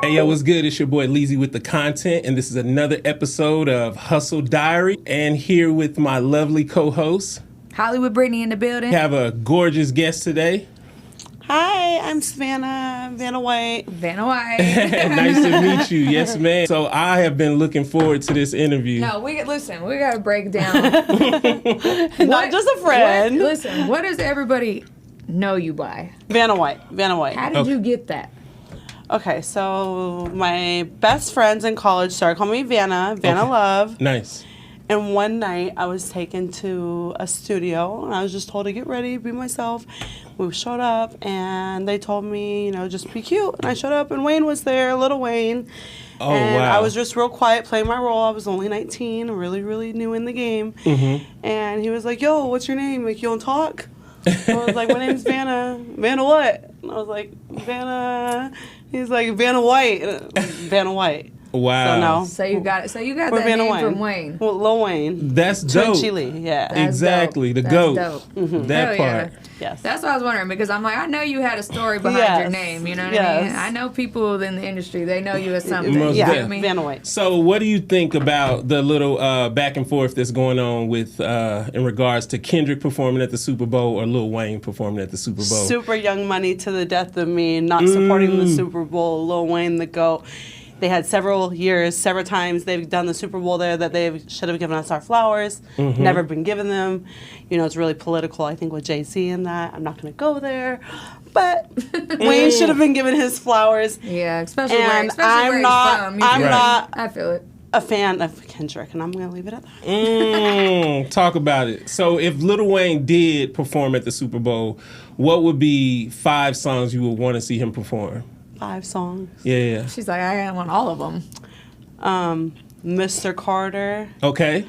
Hey, yo, what's good? It's your boy Leazy with the content, and this is another episode of Hustle Diaries. And here with my lovely co-host, Hollywood Brittney in the building. We have a gorgeous guest today. Hi, I'm Miss Vana White. Vanna White. Nice to meet you. Yes, ma'am. So I have been looking forward to this interview. No, we gotta break down. Not just a friend. What does everybody know you by? Vana White. Vana White. How did you get that? Okay, so my best friends in college started calling me Vanna Love. Nice. And one night I was taken to a studio and I was just told to get ready, be myself. We showed up and they told me, just be cute. And I showed up and Wayne was there, little Wayne. Oh, and wow. I was just real quiet playing my role. I was only 19, really, really new in the game. Mm-hmm. And he was like, yo, what's your name? Like, you don't talk? I was like, my name's Vanna. Vanna what? And I was like, Vanna. He's like, Vanna White. Vanna White. Wow. So no. So you got that Vanna name White. from Wayne. Well, Lil Wayne. That's dope. Chile, yeah. That's Exactly. dope. The That's GOAT. dope. Mm-hmm. That Hell part. yeah. Yes. That's what I was wondering, because I'm like, I know you had a story behind your name, you know what I mean? Yes. I know people in the industry, they know you as something. Most You know what I definitely. mean? Vanna White. So what do you think about the little back and forth that's going on with in regards to Kendrick performing at the Super Bowl or Lil Wayne performing at the Super Bowl? Super Young Money to the death of me, not supporting the Super Bowl, Lil Wayne the GOAT. They had several times they've done the Super Bowl there that they should have given us our flowers, never been given them. It's really political, I think, with Jay-Z and that. I'm not going to go there. But Wayne should have been given his flowers. Yeah, especially And where he's from. I'm not I feel it. a fan of Kendrick, and I'm going to leave it at that. Talk about it. So if Lil Wayne did perform at the Super Bowl, what would be 5 songs you would want to see him perform? 5 songs. Yeah. She's like, I want all of them. Mr. Carter. Okay.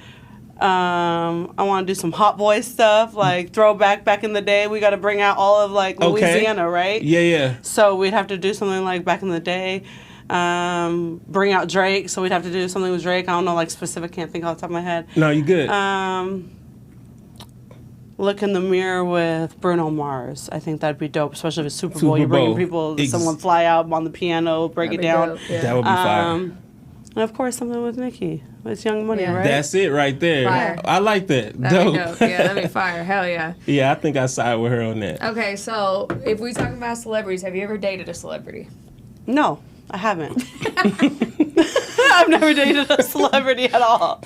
I want to do some Hot Boy stuff, like throwback back in the day. We got to bring out all of Louisiana, right? Yeah. So we'd have to do something like back in the day. Bring out Drake, so we'd have to do something with Drake. I don't know, specific, can't think off the top of my head. No, you good. Look in the mirror with Bruno Mars. I think that'd be dope, especially if it's Super Bowl. You're bringing people, someone fly out on the piano, break it down. Dope, yeah. That would be fire. And of course, something with Nicki. It's Young Money, Yeah. right? That's it right there. Fire. I like that. That'd Dope. be dope. Yeah, that'd be fire. Hell yeah. Yeah, I think I side with her on that. Okay, so if we talking about celebrities, have you ever dated a celebrity? No, I haven't. I've never dated a celebrity at all.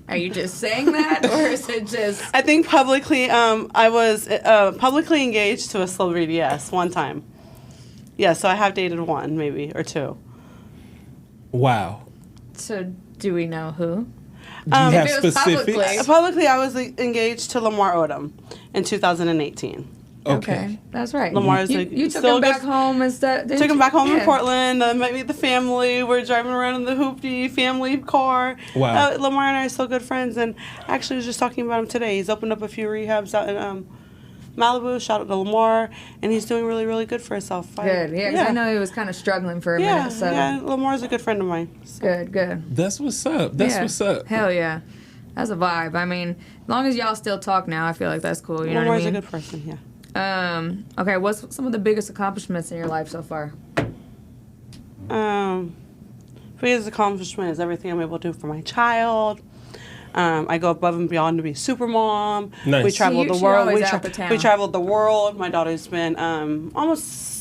Are you just saying that, or is it just? I think publicly, I was publicly engaged to a celebrity, yes, one time. Yeah, so I have dated one, maybe, or 2. Wow. So do we know who? Do you have if it was specifics? Publicly, I was engaged to Lamar Odom in 2018. Okay. That's right. Lamar's you took still him back good. home and stuff. Took him back home in Yeah. Portland. Met me with the family. We're driving around in the hoopty family car. Wow. Lamar and I are still good friends, and actually was just talking about him today. He's opened up a few rehabs out in Malibu. Shout out to Lamar, and he's doing really, really good for himself. Good. Yeah, 'cause I know he was kind of struggling for a minute. So Yeah, Lamar's a good friend of mine. So. good. That's what's up. That's Yeah. what's up. Hell yeah. That's a vibe. I mean, as long as y'all still talk now, I feel like that's cool. You know Lamar's what I mean? a good person, yeah. Okay, what's some of the biggest accomplishments in your life so far? Biggest accomplishment is everything I'm able to do for my child. I go above and beyond to be super mom. Nice. We traveled the You're world. always out the town. We traveled the world. My daughter's been almost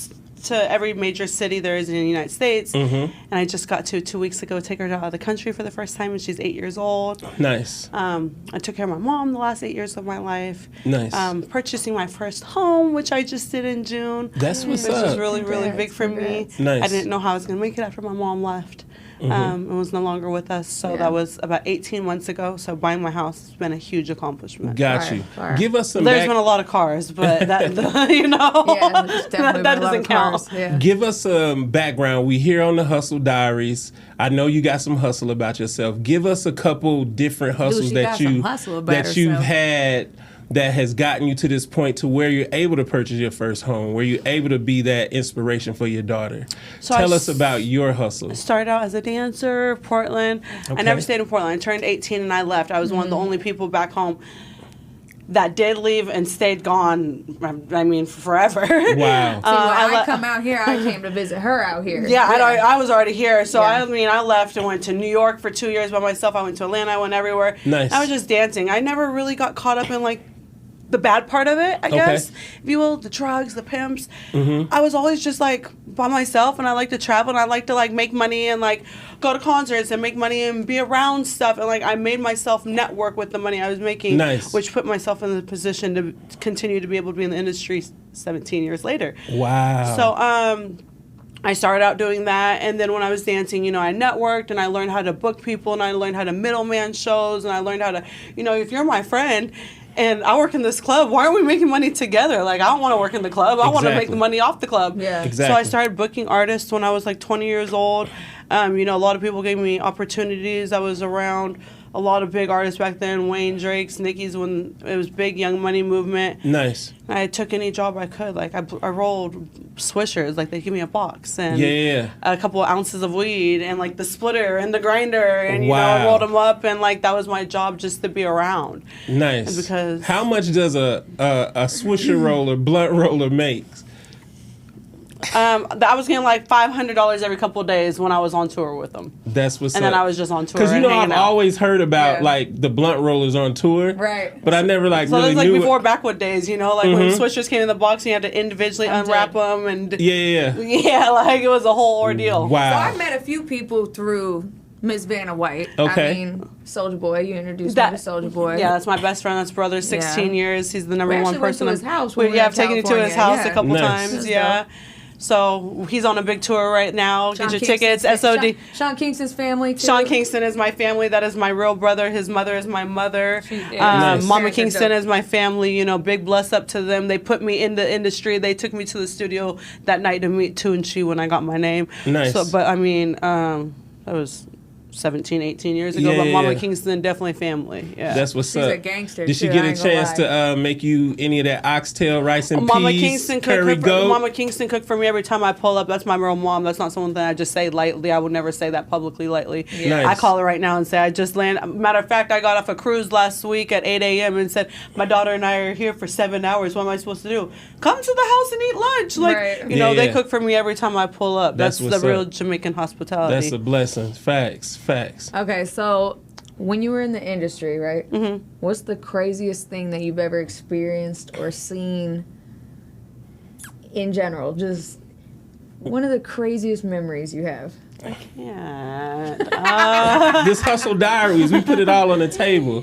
to every major city there is in the United States. And I just got to 2 weeks ago take her out of the country for the first time, and she's 8 years old. Nice. I took care of my mom the last 8 years of my life. Nice. Purchasing my first home, which I just did in June. That's what's Which up. was really, really big for me. Congrats. Nice. I didn't know how I was going to make it after my mom left. And was no longer with us. So Yeah. that was about 18 months ago. So buying my house has been a huge accomplishment. Got Fire, you. fire. Give us some There's been a lot of cars, but that, Yeah, there's definitely that been a lot doesn't of count. cars. Yeah. Give us some background. We here on the Hustle Diaries. I know you got some hustle about yourself. Give us a couple different hustles she that got some hustle about that you've herself. had that has gotten you to this point to where you're able to purchase your first home, where you're able to be that inspiration for your daughter. So Tell I us about your hustle. Started out as a dancer, Portland. I Okay. never stayed in Portland. I turned 18 and I left. I was one of the only people back home. that did leave and stayed gone, I mean, forever. Wow. See, when I come out here, I came to visit her out here. Yeah, I was already here. So, Yeah. I mean, I left and went to New York for 2 years by myself. I went to Atlanta. I went everywhere. Nice. I was just dancing. I never really got caught up in, like, the bad part of it, I guess, if you will, the drugs, the pimps. I was always just, like, by myself, and I like to travel, and I like to, like, make money and, like, go to concerts and make money and be around stuff. And, like, I made myself network with the money I was making, Nice. which put myself in the position to continue to be able to be in the industry 17 years later. Wow. So, I started out doing that, and then when I was dancing, you know, I networked, and I learned how to book people, and I learned how to middleman shows, and I learned how to, you know, if you're my friend, and I work in this club, why aren't we making money together? Like, I don't want to work in the club. I want to make the money off the club. Yeah. Exactly. So I started booking artists when I was like 20 years old. You know, a lot of people gave me opportunities. I was around a lot of big artists back then, Wayne, Drake's, Nicki's, when it was big Young Money movement. Nice. I took any job I could. Like, I rolled swishers. Like, they give me a box and Yeah. a couple of ounces of weed and, like, the splitter and the grinder. And, you know, Wow. I rolled them up. And, like, that was my job, just to be around. Nice. Because- how much does a swisher roller, blunt roller make? I was getting, like, $500 every couple of days when I was on tour with them. That's what's And up. then I was just on tour. Because you know I've hanging out. always heard about Yeah. like the blunt rollers on tour, Right. But I never like So really it was like knew. before backwood days, you know, like when swishers came in the box, and you had to individually I'm unwrap dead. them, and Yeah. yeah, like it was a whole ordeal. Wow. So I met a few people through Miss Vana White. Okay. I mean, Soulja Boy. You introduced That- me to Soulja Boy. Yeah, that's my best friend. That's brother. 16 years. He's the number We one actually went person. to his house when we were Yeah, in I've taken you to his California. house a Yeah. couple Nice. times. That's Yeah. dope. So he's on a big tour right now. Sean Get your Kingston's tickets. SOD. Sean Kingston's family, too. Sean Kingston is my family. That is my real brother. His mother is my mother. Nice. Mama Parents are Kingston dope. is my family. You know, big bless up to them. They put me in the industry. They took me to the studio that night to meet Tunchi when I got my name. Nice. So, but I mean, that was 17, 18 years ago. Yeah, but Mama yeah. Kingston, definitely family. Yeah. That's what's She's up. a gangster, Did she too, get I a ain't gonna chance to make you any of that oxtail, rice and Mama peas, Kingston curry goat? Mama Kingston cooked for me every time I pull up. That's my real mom. That's not something that I just say lightly. I would never say that publicly lightly. Nice. I call her right now and say I just landed. Matter of fact, I got off a cruise last week at 8 a.m. and said my daughter and I are here for 7 hours. What am I supposed to do? Come to the house and eat lunch. Like Right. you know, Yeah, they yeah. cook for me every time I pull up. That's That's what's the real up. Jamaican hospitality. That's a blessing. Facts. Okay, so when you were in the industry, right? Mm-hmm. What's the craziest thing that you've ever experienced or seen in general? Just one of the craziest memories you have. Yeah. This Hustle Diaries, we put it all on the table.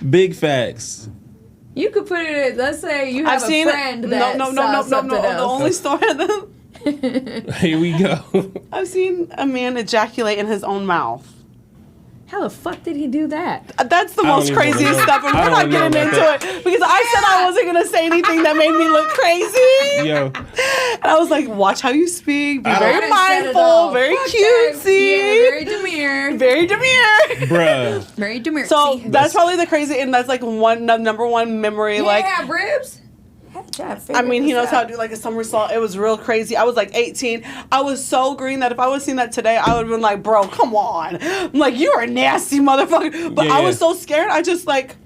Big facts. You could put it. Let's say you have I've seen a friend that no. saw something The else. only story Here we go. I've seen a man ejaculate in his own mouth. How the fuck did he do that? That's the I don't most even craziest wanna know. stuff, and I we're don't not know getting about into that. it because I said I wasn't gonna say anything that made me look crazy. Yo, And I was like, watch how you speak, be I very don't- Said it mindful, all. very Fuck that. cutesy, Yeah, very demure. very demure. bruh. Very demure. So See, that's probably the crazy, and that's like number one memory. you Like, have ribs. I mean, he knows how to do like a somersault. It was real crazy. I was like 18. I was so green that if I would have seen that today, I would have been like, bro, come on. I'm like, you're a nasty motherfucker. But Yeah, I was yeah. so scared. I just like,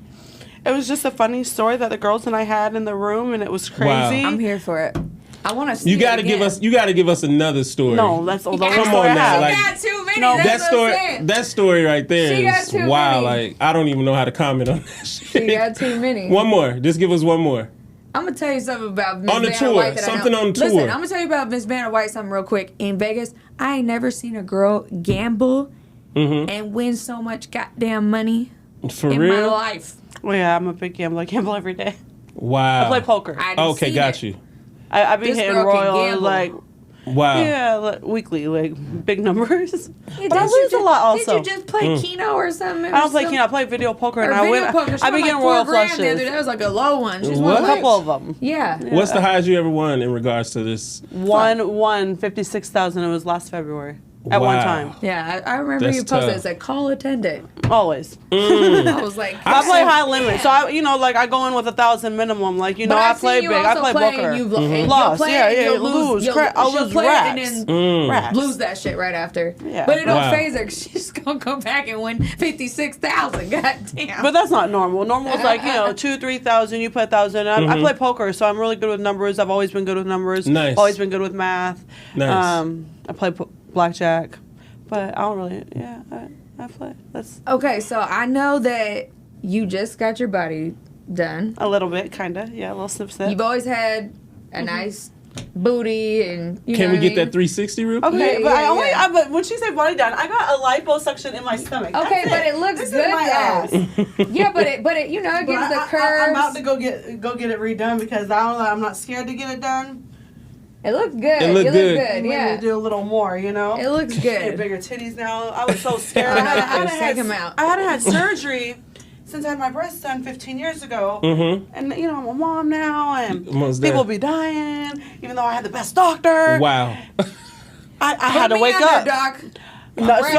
it was just a funny story that the girls and I had in the room, and it was Wow. crazy. I'm here for it. I want to see. You got to it give again. us. You got to give us another story. No, that's the only Come story on I now, have. like- She got too many. No. That's That what story. I'm saying. That story right there She got is too wild. many. Like I don't even know how to comment on that shit. She got too many. One more. Just give us one more. I'm gonna tell you something about Miss On the Vana tour. White that Something I know. on tour. Listen, I'm gonna tell you about Miss Vana White something real quick. In Vegas, I ain't never seen a girl gamble and win so much goddamn money For in real? my life. Well, yeah, I'm a big gambler. I gamble every day. Wow. I play poker. I didn't Okay, see got it. you. I be This hitting girl can royal gamble. like Wow. yeah, like, weekly, like big numbers. Yeah, But I did you lose a just- lot also. Did you just play Keno or something? I don't play Keno. I play video poker, Or and I video win. poker. She I be won getting like royal $4 grand the flushes. other day. That was like a low one. She's What? A couple of them. Yeah. What's the highest you ever won in regards to this? One 56,000. It was last February. at one Wow. time. Yeah, I remember That's you posted tough. it said call attendant. Always. I was like, I play high limit, so I I go in with 1,000 minimum. Like But I I've play seen big. you I also play play Booker. and you've and Lost, you'll play yeah, and yeah, you'll lose. I'll She'll lose play racks. it and then Racks. lose that shit right after. Yeah. But it don't Wow. phase her. She's gonna go back and win 56,000. God damn. But that's not normal. Normal is like 2,000-3,000. You put 1,000. I play poker, so I'm really good with numbers. I've always been good with numbers. Nice. Always been good with math. Nice. I play blackjack, but I don't really. Yeah, I play. That's Okay, so I know that you just got your body done. a little bit, kind of. Yeah, a little snip snip. You've always had a nice booty, and you Can know we what get I that mean? 360 real quick? Okay, Yeah, but yeah, yeah. but when she said body done, I got a liposuction in my stomach. Okay, That's but it looks This is good my though. ass. Yeah, but it you know it gives the curves. I'm about to go get it redone because I'm not scared to get it done. It looks good. It look good. Maybe Yeah, do a little more, it looks Get good. bigger titties now. I was so scared. Oh, no, I hadn't take 'em out. I hadn't had surgery since I had my breasts done 15 years ago. Mm-hmm. And I'm a mom now, and Most people def- be dying, even though I had the best doctor. Wow. I had to Put me wake under, up. Doc. No, ready.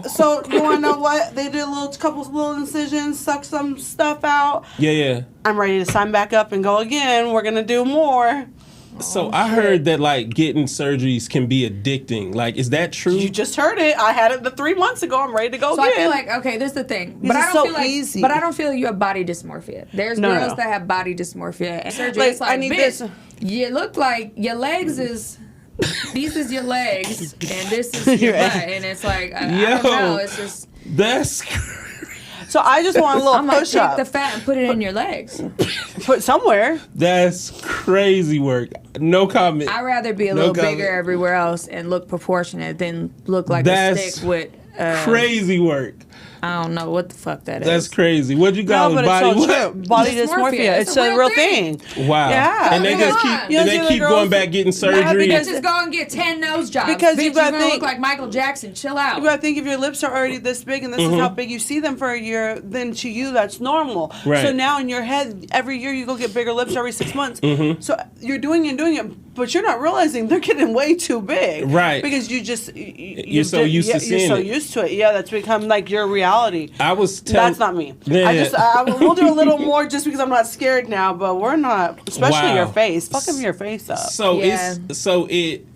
so you want to know what? They did couple little incisions, suck some stuff out. Yeah. I'm ready to sign back up and go again. We're gonna do more. So I heard that like getting surgeries can be addicting. Like, is that true? You just heard it. I had it 3 months ago. I'm ready to go So I again. feel like okay, this is the thing. This But I is don't so feel like easy. But I don't feel like you have body dysmorphia. There's No, girls no. that have body dysmorphia and surgery. Like, It's like I need bitch, this. you look like your legs is these is your legs and this is your butt, and it's like I don't know. It's just That's So I just want a little I'm gonna push take up. the fat and put it in your legs. Put somewhere. that's crazy work. No comment. I'd rather be a No little comment. bigger everywhere else and look proportionate than look like a That's stick with Crazy work. I don't know what the fuck that is. That's crazy. What'd you call No, it? but Body it's so what? true. Body Dysmorphia. dysmorphia. It's It's a a real real thing. thing. Wow. Yeah. And they Come just on. keep You and know, they see the keep girls- going back getting surgery. because- Just go and get 10 nose jobs. Because Bitch, you you gotta gonna think- look like Michael Jackson. Chill out. You gotta think if your lips are already this big and this is how big you see them for a year, then to you that's normal. Right. So now in your head, every year you go get bigger lips every 6 months. So you're doing it, but you're not realizing they're getting way too big. Right. Because you just You're so used to seeing You're so it. used to it. Yeah, that's become like your reality. I was telling. That's not me. Yeah. We'll do a little more just because I'm not scared now, but we're not, especially Wow. your face. Fucking your face up. So Yeah.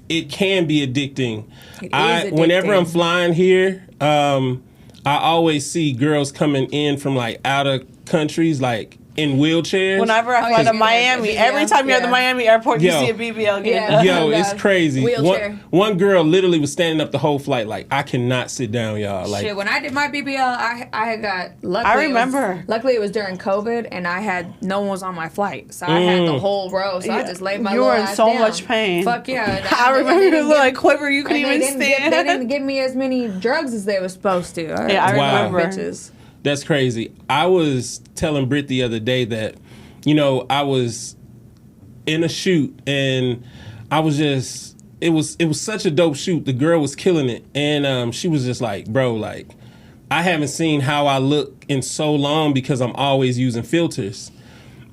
it can be addicting. It is Whenever addicting. I'm flying here, I always see girls coming in from like out of countries, like in wheelchairs. Whenever I Oh, fly yeah, to you get Miami, that every time you're at the yeah. Miami airport, you Yo. see a BBL getting Yeah. done. Yo, Yeah. it's crazy. Wheelchair. One girl literally was standing up the whole flight, like I cannot sit down, y'all. Like Shit, when I did my BBL, I had got luckily. I remember. Luckily, it was during COVID, and I had no one was on my flight, so I had the whole row. So I just laid my You little were in ass so down. much pain. Fuck yeah! I remember you look like quiver. You couldn't And even they stand. didn't give me as many drugs as they were supposed to. Yeah, I Wow. remember. Bitches. That's crazy. I was telling Britt the other day that, I was in a shoot and I was just, it was such a dope shoot. The girl was killing it. And she was just like, bro, like, I haven't seen how I look in so long because I'm always using filters.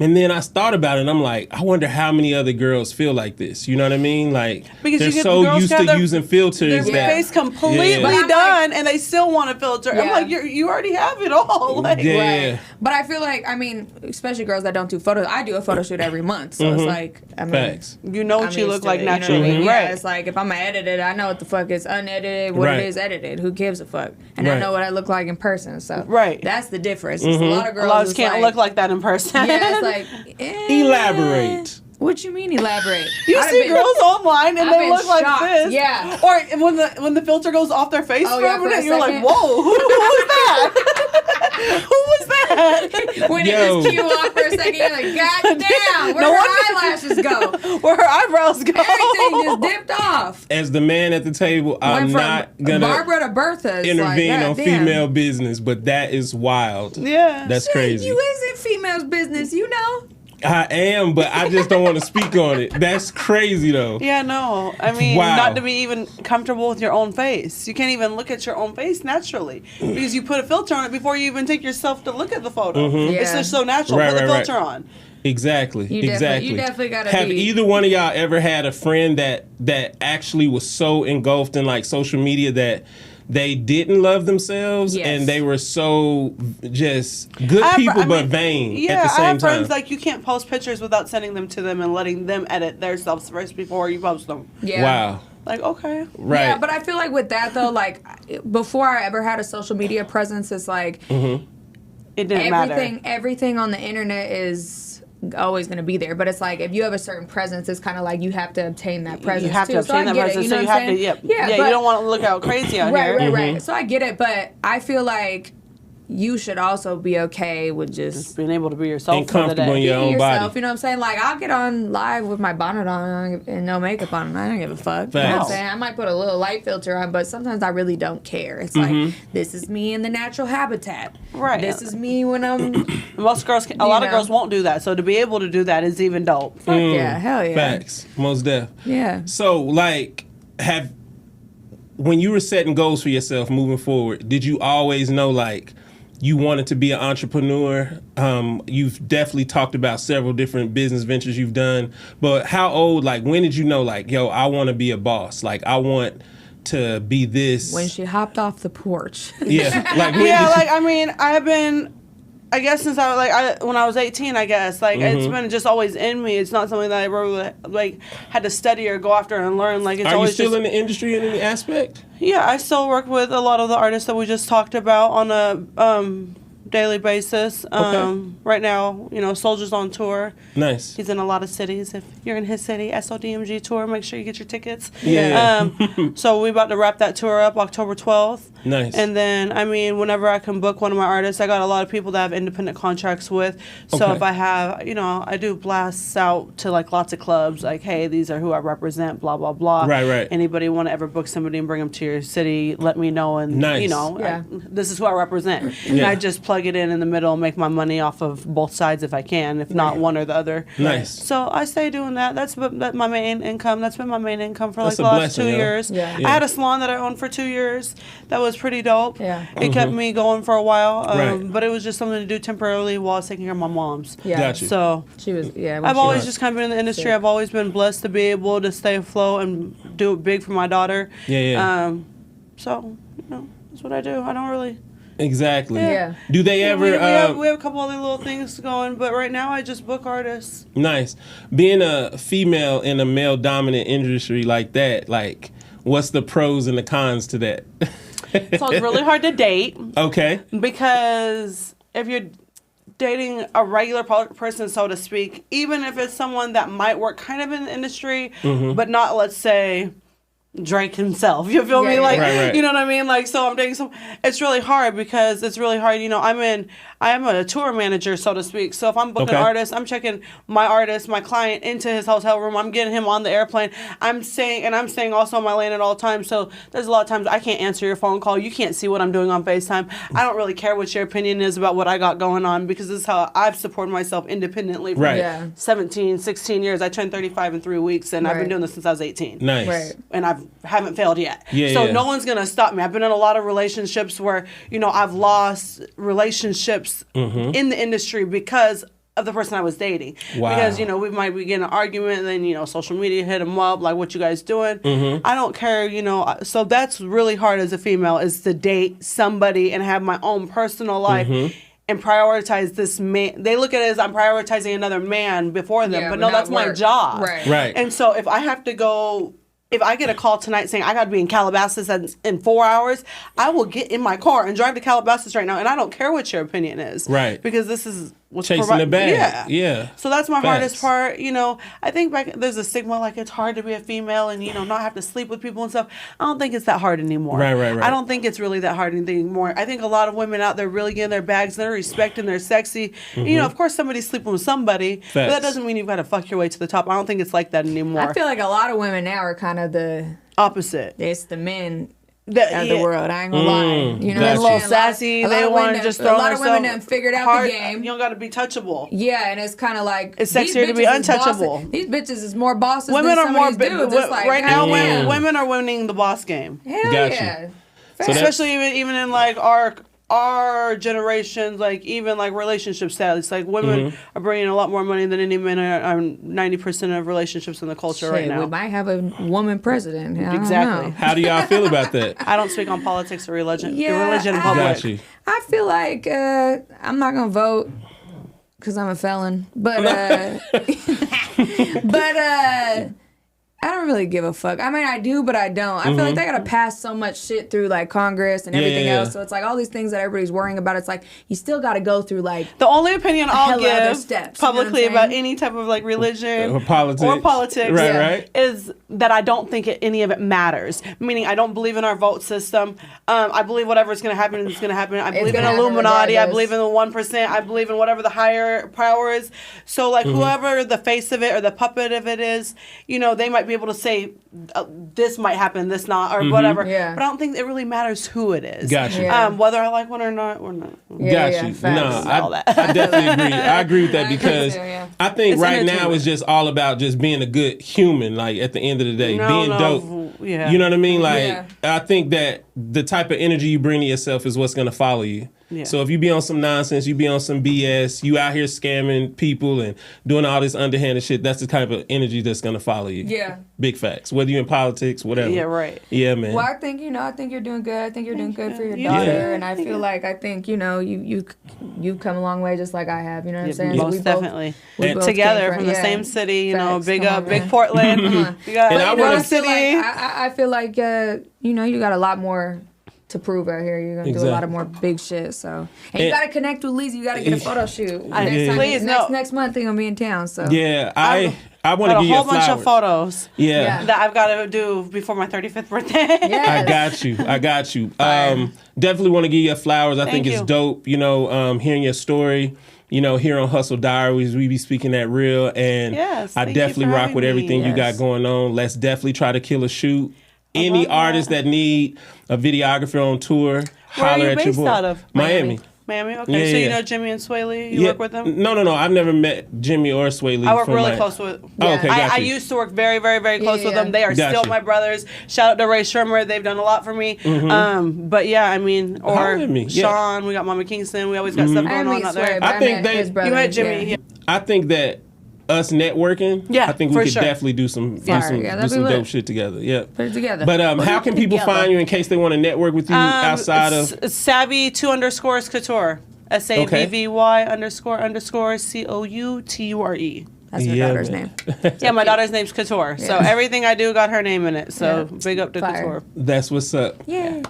And then I thought about it and I'm like, I wonder how many other girls feel like this. You know what I mean? Like, Because they're you get so girls used have to their- using filters Their that. face completely Yeah. But I'm done, and they still want to filter. I'm Yeah. like, you already have it all. Like, Yeah. Right. But I feel like, especially girls that don't do photos. I do a photo shoot every month, so it's like, Facts. you know what I'm you used look to like it, you know what I naturally, mean? Yeah, right? it's like if I'm gonna edit it, I know what the fuck is unedited, what Right. it is edited. Who gives a fuck? And Right. I know what I look like in person. So Right. that's the difference. It's a lot of A girls lot of us is can't like, look like that in person. Yeah, it's like Elaborate. What you mean elaborate? You I've see been- girls online and I've they been look like shocked, this. yeah. Or when the filter goes off their face Oh, for yeah, a for a minute, you're like, second. whoa, who was that? Who was that? When Yo. it just cue off for a second, you're like, God damn, where No her wonder- eyelashes go? Where her eyebrows go. Everything just dipped off. As the man at the table, I'm Went from not gonna Barbara to Bertha. It's intervene like, on God damn. female business, but that is wild. Yeah. That's crazy. You isn't females' business, you know. I am, but I just don't want to speak on it. That's crazy though. Yeah, no. I mean, Wow. not to be even comfortable with your own face. You can't even look at your own face naturally because you put a filter on it before you even take yourself to look at the photo. It's Yeah. just so natural. Right, put the right, right. filter on. Exactly. You definitely gotta Have be. either one of y'all ever had a friend that actually was so engulfed in like social media that they didn't love themselves Yes. and they were so just good people but vain at the same I have time? friends like you can't post pictures without sending them to them and letting them edit themselves first before you post them. Yeah. Wow. Like, okay. Right. Yeah, but I feel like with that though, like before I ever had a social media presence, it's like It didn't matter. everything on the internet is always going to be there, but it's like if you have a certain presence, it's kind of like you have to obtain that presence. You have too. to obtain that presence, you know so you what I'm have to. saying? Yeah, but, you don't want to look out crazy out here. Right. So I get it, but I feel like you should also be okay with just Being able to be yourself And for the comfortable in day. your own yourself. body. You know what I'm saying? Like I'll get on live with my bonnet on and no makeup on, and I don't give a fuck. You know what I'm Facts. saying? I might put a little light filter on, but sometimes I really don't care. It's like this is me in the natural habitat. Right. This is me when I'm. Most girls, a lot of know. girls won't do that. So to be able to do that is even dope. Fuck yeah, hell yeah. Facts. Most def. Yeah. So, like, when you were setting goals for yourself moving forward, did you always know, like, you wanted to be an entrepreneur? You've definitely talked about several different business ventures you've done, but how old, like, when did you know, like, yo, I want to be a boss? Like, I want to be this. When she hopped off the porch. Yeah. Like, when Yeah, did like I mean, I've been, I guess since when I was 18, I guess like it's been just always in me. It's not something that I really like had to study or go after and learn. Like it's Are you always still just, in the industry in any aspect? Yeah, I still work with a lot of the artists that we just talked about on a daily basis. Right now, you know, Soldier's on tour. Nice. He's in a lot of cities. If you're in his city, SODMG tour, make sure you get your tickets. Yeah. So we're about to wrap that tour up October 12th. Nice. And then, I mean, whenever I can book one of my artists, I got a lot of people that I have independent contracts with. So Okay. if I have, you know, I do blasts out to like lots of clubs, like, hey, these are who I represent, blah, blah, blah. Right. Anybody want to ever book somebody and bring them to your city, let me know. And, Nice. you know, Yeah. this is who I represent. And Yeah. I just plug it in the middle and make my money off of both sides if I can, if not one or the other. Nice. So I stay doing that. That's my main income. That's been my main income for That's like a the last blessing, 2 yo. years. Yeah. Yeah. I had a salon that I owned for 2 years. That was pretty dope. Yeah. It kept me going for a while. Right. But it was just something to do temporarily while I was taking care of my mom's. Yeah. Got you. So She was, yeah. when I've she always was- just kind of been in the industry. Sick. I've always been blessed to be able to stay afloat and do it big for my daughter. Yeah. So, you know, that's what I do. I don't really... Exactly. Yeah. Do they Yeah, ever? we have a couple other little things going, but right now I just book artists. Nice. Being a female in a male dominant industry like that, like, what's the pros and the cons to that? So it's really hard to date Okay. because if you're dating a regular person, so to speak, even if it's someone that might work kind of in the industry, but not, let's say, Drake himself. You feel me? Yeah, Like, right. you know what I mean? Like, so I'm dating some. It's really hard because it's really hard. You know, I am a tour manager, so to speak. So if I'm booking Okay. artists, I'm checking my artist, my client into his hotel room. I'm getting him on the airplane. I'm staying also on my lane at all times. So there's a lot of times I can't answer your phone call. You can't see what I'm doing on FaceTime. I don't really care what your opinion is about what I got going on because this is how I've supported myself independently for Right. Yeah. 17, 16 years. I turned 35 in 3 weeks, and I've been Right. doing this since I was 18. Nice. Right. And I haven't failed yet. Yeah, so yeah. no one's going to stop me. I've been in a lot of relationships where, you know, I've lost relationships in the industry because of the person I was dating. Wow. Because, you know, we might be getting an argument and then, you know, social media hit them up, like, what you guys doing? I don't care, you know. So that's really hard as a female, is to date somebody and have my own personal life. And prioritize this man. They look at it as I'm prioritizing another man before them, Yeah, but but no, not that's my work. job. Right. And so if I have to go, if I get a call tonight saying I got to be in Calabasas in 4 hours, I will get in my car and drive to Calabasas right now. And I don't care what your opinion is. Right. Because this is what's Chasing the bag. Yeah. So that's my Facts. hardest part. You know, I think there's a stigma like it's hard to be a female and, you know, not have to sleep with people and stuff. I don't think it's that hard anymore. Right. I don't think it's really that hard anymore. I think a lot of women out there really getting their bags, they're respecting, they're sexy. You know, of course somebody's sleeping with somebody, but that Facts. doesn't mean you've got to fuck your way to the top. I don't think it's like that anymore. I feel like a lot of women now are kind of Opposite. it's the men of Yeah. the world. I ain't gonna lie. You know, gotcha. what I'm A little saying? sassy. A lot They of want women- to just a throw lot of women themselves done figured out hard. the game. You don't got to be touchable. Yeah, and it's kind of like It's these sexier to be bitches is untouchable. bosses- These bitches is more bosses Women than are some more of these dudes. It's like, right now. goddamn. Women are winning the boss game, Hell Gotcha. yeah. So especially even in like our our generations, like even like relationship status, like women are bringing a lot more money than any men are 90% of relationships in the culture right now. We might have a woman president. I don't Exactly. know. How do y'all feel about that? I don't speak on politics or religion. Yeah, Religion in I- public. Got you. I feel like I'm not gonna vote because I'm a felon, but I don't really give a fuck. I mean, I do, but I don't. I feel like they gotta pass so much shit through like Congress and everything else. So it's like all these things that everybody's worrying about. It's like you still gotta go through like The only opinion I'll hella other give steps, you know what I'm publicly about saying? any type of like religion Or politics. Right, right. is that I don't think any of it matters. Meaning I don't believe in our vote system. I believe whatever's going to happen is going to happen. I believe in gonna happen Illuminati. I regardless. believe in the 1%. I believe in whatever the higher power is. So like whoever the face of it or the puppet of it is, you know, they might be able to say this might happen, this not, or whatever. Yeah. But I don't think it really matters who it is. Gotcha. Yeah. Whether I like one or not. Yeah, Got you. facts. No, All I that. definitely agree. I agree with that I agree because too, yeah. I think It's right now entertainment. it's just all about just being a good human. Like at the end of the day, No, being no, dope. yeah. You know what I mean? Like Yeah. I think that the type of energy you bring to yourself is what's gonna follow you. Yeah. So if you be on some nonsense, you be on some BS, you out here scamming people and doing all this underhanded shit, that's the type of energy that's gonna follow you. Yeah. Big facts. Whether you're in politics, whatever. Yeah, right. Yeah, man. Well, I think I think you're doing good. I think you're doing good for your you. daughter, Yeah. and I feel like I think you've come a long way just like I have. You know what I'm saying? So Most we both- definitely. we both Together came from the same city, you know, Facts. big Come up, on, big man. Portland. We got And I You know, wanna- I feel city. like I feel like you got a lot more to prove out here. You're gonna do a lot of more big shit. So and you And- gotta connect with Leazy. You gotta get a photo shoot. Please, no. Next month they're gonna be in town. So Yeah, I want to got a give you whole a bunch flowers. of photos Yeah. that I've got to do before my 35th birthday. Yes. I got you. Definitely want to give you flowers. I think Thank it's you. dope, you know, hearing your story. You know, here on Hustle Diaries, we be speaking that real, and Yes, I thank you definitely for rock having with me. everything you got Yes. going on. Let's definitely try to kill a shoot. Any love that. artists that need a videographer on tour, Where are holler you at your based boy. out of? Miami. Miami? Okay, Yeah, so you yeah. know Jimmy and Sway Lee? You Yeah. work with them? No. I've never met Jimmy or Sway Lee. I work from really Miami. close with. Oh, okay, got I you. used to work very, very, very close with yeah. them. They are Got still you. my brothers. Shout out to Ray Shermer. They've done a lot for me. But yeah, I mean, or Holler at me, yeah. Sean. We got Mama Kingston. We always got stuff I going on meet out Sway, there. but I I think met they- his brother. You met Jimmy. Yeah. Yeah. I think that us networking, Yeah, I think we for could sure. definitely do some Fire. Yeah, that'd be dope lit. shit together. Yeah. Put it together. But how can people together. find you in case they want to network with you outside of? Savvy 2_ Couture. SAVVY__COUTURE. That's your Yeah, daughter's man. name. Yeah, my daughter's name's Couture. So Yeah. everything I do got her name in it. So Yeah. big up to Fire. Couture. That's what's up. Yeah.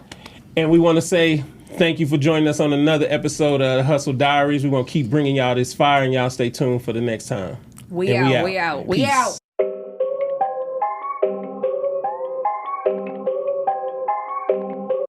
And we want to say thank you for joining us on another episode of the Hustle Diaries. We're gonna keep bringing y'all this fire, and y'all stay tuned for the next time. We And out. Peace.